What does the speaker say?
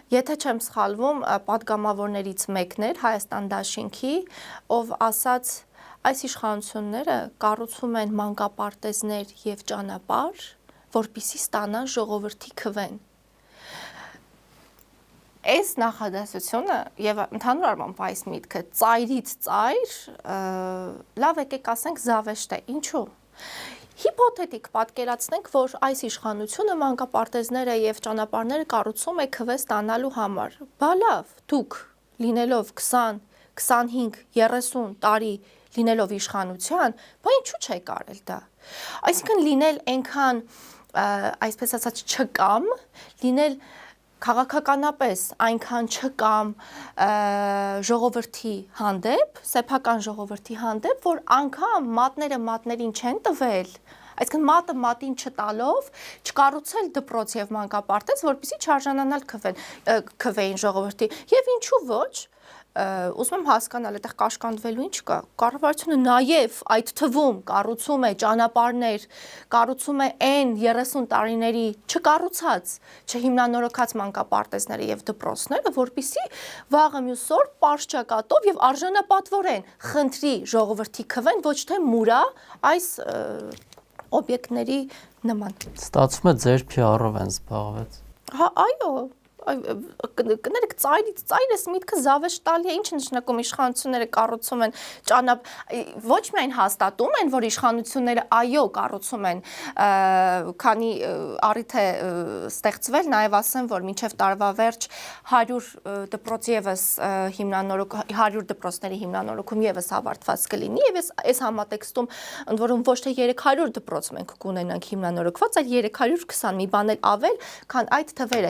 Եթե չեմ սխալվում, պատգամավորներից մեկն էր Հայաստան դաշինքի, ով ասաց, այս իշխանությունները կառուցում են մանկապարտեզներ եւ ճանապարհ, որպեսզի ստանան ժողովրդի քվեն։ Այս նախադասությունը եւ ընդհանուր առմամբ այս միտքը ծայրից ծայր, լավ եկեք ասենք զավեշտ է, ինչու՞։ Հիպոթետիկ պատկերացնենք, որ այս իշխանությունը մանկապարտեզները եւ ճանապարհները կառուցում է քվե ստանալու համար։ Բա լավ, դուք լինելով 20, 25, 30 տարի լինելով իշխանության, բա ինչու՞ չեք արել դա։ Այսինքն լինել այնքան, այսպես ասած, չկամ, լինել քաղաքականապես այնքան չկամ ժողովրդի հանդեպ, սեփական ժողովրդի հանդեպ, որ անգամ մատները մատներին չեն տվել, այսինքն մատը մատին չտալով չկառուցել դպրոց եւ մանկապարտեզ, որպեսզի չարժանանալ քվեին ժողովրդի։ Եվ ինչու ոչ, ուզում եմ հասկանալ, այդտեղ կաշկանդվելու ինչ կա։ Կառավարությունը նաեւ այդ թվում կառուցում է ճանապարհներ, կառուցում է այն 30 տարիների չկառուցած, չհիմնանորոգած մանկապարտեզները եւ դպրոցները, որպեսզի վաղը մյուս օր պարզ-ճակատով եւ արժանապատվորեն խնդրի ժողովրդի քվեն, ոչ թե մուրա այս օբյեկտների նման։ Ստացվում է ձեր PR-ով են զբաղվեց։ Հա, այո, կներեք ծայրից ծայր էս միտքը զավեշտ տալի է, ինչ նշանակում իշխանությունները կառուցում են ոչ միայն հաստատում են, որ իշխանությունները այո կառուցում են, քանի առիթ է ստեղծվել, նաև ասեմ, որ մինչև տարվա վերջ 100 դպրոց եւս 100 դպրոցների հիմնանորոգում եւս ավարտված կլինի եւ այս համատեքստում ընդ որում ոչ թե 300 դպրոց մենք կունենանք հիմնանորոգված, այլ 320 մի բան էլ ավել, քան այդ թվերը